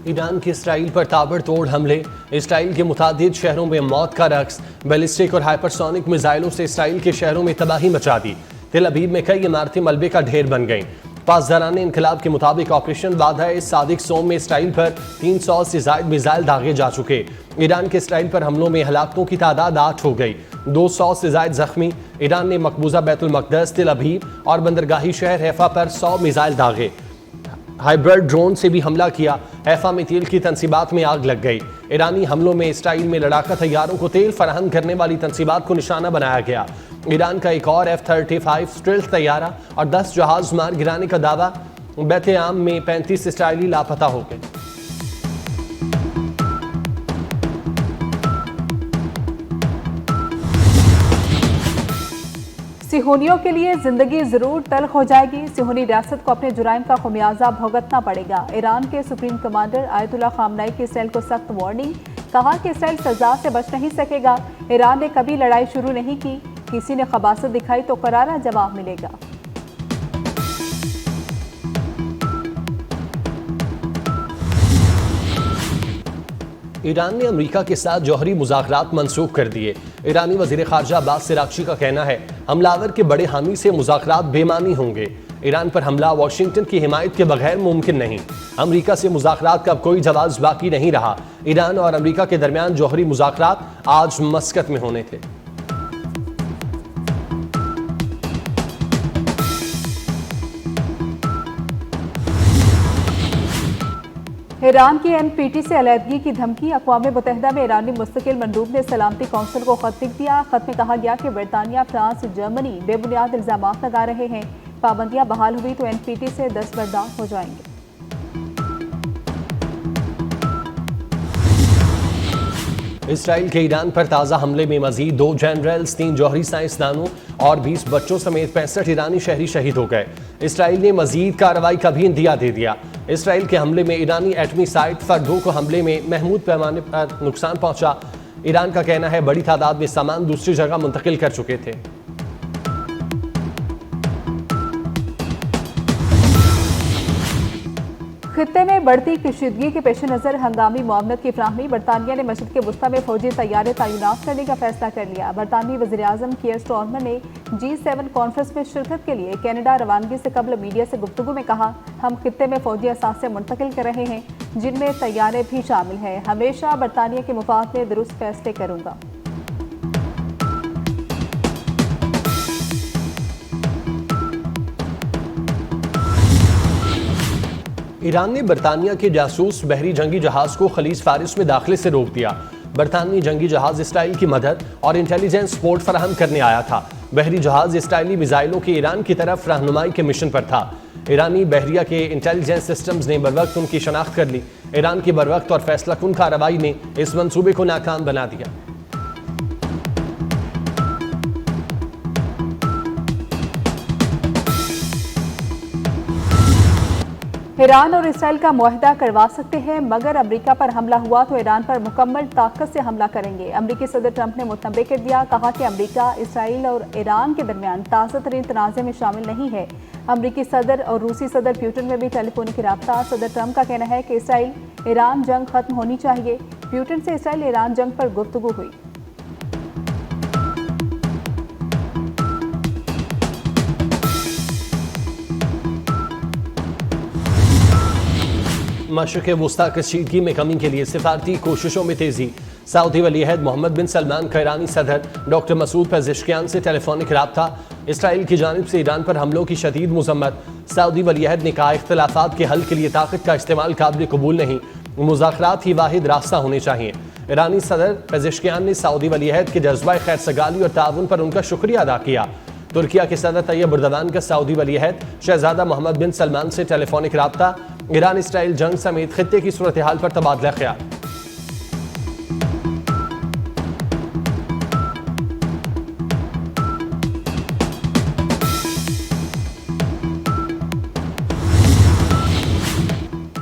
Iran के Israel पर ताबड़तोड़ हमले, इसराइल के मुतादिद शहरों में मौत का रक्स, बैलिस्टिक और हाइपरसोनिक मिसाइलों से इसराइल के शहरों में तबाही मचा दी। तेल अवीव में कई इमारतें मलबे का ढेर बन गईं। पासदारान इनकलाब के मुताबिक ऑपरेशन वादा सादिक सोम में इसराइल पर 300 से ज्यादा मिसाइल दागे जा चुके। ईरान के इसराइल पर हमलों में हलाकतों की तादाद 8 हो गई, 200 से ज्यादा जख्मी। ईरान ने मकबूजा बैतुल मकदस, तेल अवीव और बंदरगाही शहर हैफा पर 100 मिसाइल दागे। हाइब्रिड ड्रोन से भी हमला किया। हैफा में तेल की तनसीबात में आग लग गई। ईरानी हमलों में इसराइल में लड़ाका तैयारों को तेल फराहम करने वाली तनसीबात को निशाना बनाया गया। ईरान का एक और F-35 स्टेल्थ तैयारा और 10 जहाज मार गिराने का दावा। बैत-ए-आम में 35 इसराइली लापता हो गए। सिहोनियों के लिए जिंदगी जरूर तल्ख हो जाएगी। सिहोनी रियासत को अपने जुराइम का खमियाजा भुगतना पड़ेगा। ईरान के सुप्रीम कमांडर आयतुल्लाह खामनाई की इसराइल को सख्त वार्निंग। कहा कि इसराइल सजा से बच नहीं सकेगा। ईरान ने कभी लड़ाई शुरू नहीं की, किसी ने खबासत दिखाई तो करारा जवाब मिलेगा। ईरान ने अमेरिका के साथ जौहरी मुज़ाकरात मनसूख कर दिए। ईरानी वज़ीर ख़ारजा अब्बास सिरागची का कहना है, हमलावर के बड़े हामी से मुज़ाकरात बेमानी होंगे। ईरान पर हमला वाशिंगटन की हिमायत के बगैर मुमकिन नहीं। अमेरिका से मुज़ाकरात का कोई जवाब बाकी नहीं रहा। ईरान और अमेरिका के दरमियान जौहरी मुज़ाकरात आज मस्कत में होने थे। ईरान की NPT से अलहदगी की धमकी। अक़वाम मुत्तहिदा में ईरानी मुस्तकिल मंदूब ने सलामती कौंसिल को खत लिख दिया। खत में कहा गया कि बरतानिया, फ्रांस, जर्मनी बेबुनियाद इल्ज़ामात लगा रहे हैं। पाबंदियां बहाल हुई तो NPT से दस्तबरदार हो जाएंगे। इसराइल के ईरान पर ताज़ा हमले में मजीद 2 जनरल्स, 3 जौहरी साइंसदानों और 20 बच्चों समेत 65 ईरानी शहरी शहीद हो गए। इसराइल ने मजीद कार्रवाई का भी इंदिया दे दिया। इसराइल के हमले में ईरानी एटमी साइट फर्दो को हमले में महमूद पैमाने पर नुकसान पहुंचा। ईरान का कहना है बड़ी तादाद में सामान दूसरी जगह मुंतकिल कर चुके थे। खित्ते में बढ़ती कशीदगी के पेश नज़र हंगामी मुआवनत की फ्राहमी। बरतानिया ने मस्जिद के वस्ता में फौजी तैयारे तैनात करने का फैसला कर लिया। बरतानवी वज़ीर आज़म कियर स्टारमर ने G7 कॉन्फ्रेंस में शिरकत के लिए कनाडा रवानगी से कबल मीडिया से गुफ्तगू में कहा, हम खित्ते में फौजी असासे मुंतकिल कर रहे हैं जिनमें तैयारे भी शामिल हैं। हमेशा बरतानिया के मुफाद में दुरुस्त फैसले करूँगा। ईरान ने बरतानिया के जासूस बहरी जंगी जहाज को खलीज फारिस में दाखिले से रोक दिया। बरतानवी जंगी जहाज इसराइल की मदद और इंटेलिजेंस सपोर्ट फराहम करने आया था। बहरी जहाज इसराइली मिसाइलों के ईरान की तरफ रहनुमाई के मिशन पर था। ईरानी बहरिया के इंटेलिजेंस सिस्टम्स ने बरवक्त उनकी शनाख्त कर ली। ईरान की बरवक्त और फैसलाकुन कार्रवाई ने इस मंसूबे को नाकाम बना दिया। ईरान और इसराइल का मुआहदा करवा सकते हैं, मगर अमेरिका पर हमला हुआ तो ईरान पर मुकम्मल ताकत से हमला करेंगे। अमेरिकी सदर ट्रंप ने मुतनबे कर दिया। कहा कि अमेरिका इसराइल और ईरान के दरमियान ताज़ा तरीन तनाज़े में शामिल नहीं है। अमेरिकी सदर और रूसी सदर प्यूटन में भी टेलीफोनिक राब्ता। सदर ट्रंप का कहना है कि इसराइल ईरान जंग खत्म होनी चाहिए। प्यूटन से इसराइल ईरान जंग पर गुफ्तगू हुई। मशरिक़ वुस्ता कशीदगी में कमी के लिए सिफारती कोशिशों में तेजी। सऊदी वलीअहद मोहम्मद बिन सलमान का ईरानी सदर डॉक्टर मसूद पेज़ेश्कियान से टेलीफोनिक राब्ता। इसराइल की जानिब से ईरान पर हमलों की शदीद मज़म्मत। सऊदी वलीअहद ने कहा, इख्तिलाफ़ात के हल के लिए ताकत का इस्तेमाल काबिल कबूल नहीं, मुज़ाकरात ही वाहिद रास्ता होने चाहिए। ईरानी सदर पेज़ेश्कियान ने सऊदी वलीअहद के जज्बा खैर सगाली और ताउन पर उनका शुक्रिया अदा किया। तुर्किया के सदर तैयब एर्दोगान का सऊदी वलीअहद शहजादा मोहम्मद बिन सलमान से टेलीफोनिक राब्ता। ईरान इसराइल जंग समेत खित्ते की सूरत हाल पर तबादला ख्याल।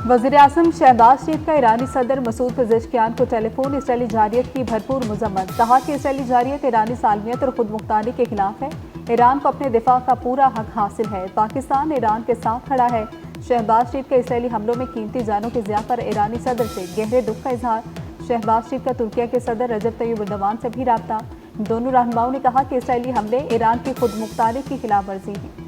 वज़ीर आज़म शहबाज शरीफ का ईरानी सदर मसूद पेज़ेश्कियान को टेलीफोन। इसराइली जारियत की भरपूर मज़म्मत। कहा कि इसराइली जारियत ईरानी सालमियत और खुद मुख्तारी के खिलाफ है। ईरान को अपने दिफा का पूरा हक हासिल है। पाकिस्तान ईरान के साथ खड़ा है। शहबाज शरीफ के इसराइली हमलों में कीमती जानों की ज़िया पर ईरानी सदर से गहरे दुख का इजहार। शहबाज शरीफ का तुर्किया के सदर रजब तैयब एर्दोगान से भी राब्ता। दोनों रहनुमाओं ने कहा कि इसराइली हमले ईरान की खुद मुख्तारी की खिलाफ वर्जी हैं।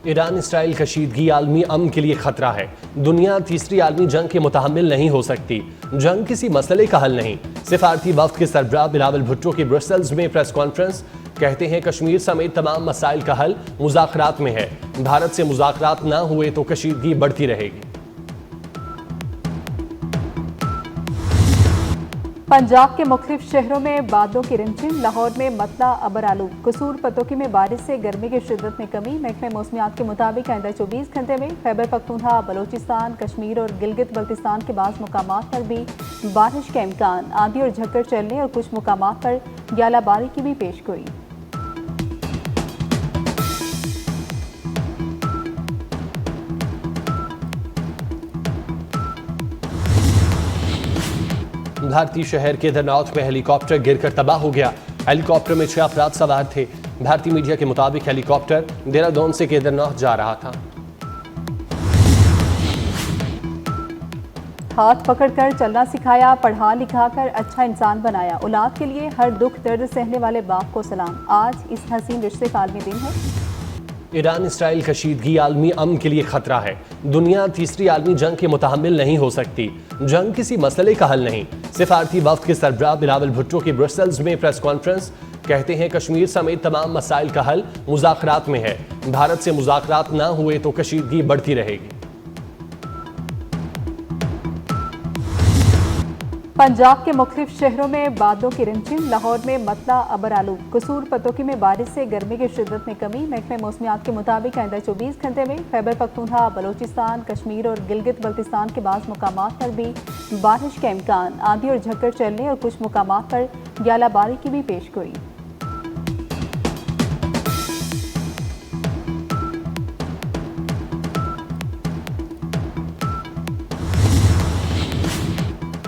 ईरान इसराइल कशीदगी आलमी अमन के लिए खतरा है। दुनिया तीसरी आलमी जंग के मुतहम्मिल नहीं हो सकती। जंग किसी मसले का हल नहीं। सिफारती वफ्द के सरबराह बिलावल भुट्टो की ब्रसेल्स में प्रेस कॉन्फ्रेंस। कहते हैं कश्मीर समेत तमाम मसाइल का हल मुज़ाकरात में है। भारत से मुज़ाकरात ना हुए तो कशीदगी बढ़ती रहेगी। पंजाब के मुख्तलिफ शहरों में बादलों की रिमझिम। लाहौर में मतला अबर आलू। कसूर पतोकी में बारिश से गर्मी की शिद्दत में कमी। महकमे मौसमियात के मुताबिक आइंदा 24 घंटे में खैबर पख्तूनख्वा, बलोचिस्तान, कश्मीर और गिलगित बल्तिस्तान के बाज़ मुकामात पर भी बारिश का इम्कान। आंधी और झक्कर चलने और कुछ मुकामात पर ग्यालाबारी की भी पेशगोई। भारतीय शहर केदारनाथ में हेलीकॉप्टर गिरकर तबाह हो गया। हेलीकॉप्टर में 6 अफराद सवार थे। भारतीय मीडिया के मुताबिक हेलीकॉप्टर देहरादून से केदारनाथ जा रहा था। हाथ पकड़कर चलना सिखाया, पढ़ा लिखा कर अच्छा इंसान बनाया। औलाद के लिए हर दुख दर्द सहने वाले बाप को सलाम। आज इस हसीन रिश्ते का आलमी दिन है। ईरान इसराइल कशीदगी आलमी अमन के लिए खतरा है। दुनिया तीसरी आलमी जंग के मुतहम्मिल नहीं हो सकती। जंग किसी मसले का हल नहीं। सिफारती वफ्द के सरबराह बिलावल भुट्टो की ब्रसेल्स में प्रेस कॉन्फ्रेंस। कहते हैं कश्मीर समेत तमाम मसाइल का हल मुज़ाकरात में है। भारत से मुज़ाकरात ना हुए तो कशीदगी बढ़ती रहेगी। पंजाब के मुख्तलिफ शहरों में बादलों की रिमझिम। लाहौर में मतला अबर आलू। कसूर पतोकी में बारिश से गर्मी की शिद्दत में कमी। महकमे मौसमियात के मुताबिक आइंदा 24 घंटे में खैबर पख्तूनख्वा, बलोचिस्तान, कश्मीर और गिलगित बल्तिस्तान के बाज़ मुकामात पर भी बारिश का इम्कान। आंधी और झक्कर चलने और कुछ मुकामात पर ग्यालाबारी की भी पेशगोई।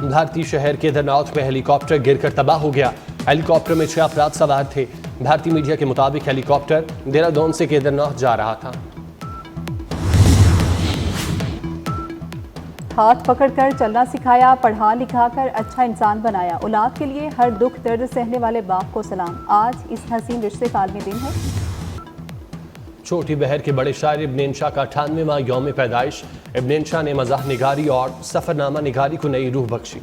भारतीय शहर केदारनाथ में हेलीकॉप्टर गिरकर तबाह हो गया। हेलीकॉप्टर में 6 अफराद सवार थे। भारतीय मीडिया के मुताबिक हेलीकॉप्टर देहरादून से केदारनाथ जा रहा था। हाथ पकड़कर चलना सिखाया, पढ़ा लिखा कर अच्छा इंसान बनाया। औलाद के लिए हर दुख दर्द सहने वाले बाप को सलाम। आज इस हसीन रिश्ते का आलमी दिन है। छोटी बहर के बड़े शायर इब्न इंशा का 98वां यौम पैदाइश। इब्न इंशा ने मज़ाह निगारी और सफ़रनामा निगारी को नई रूह बख्शी।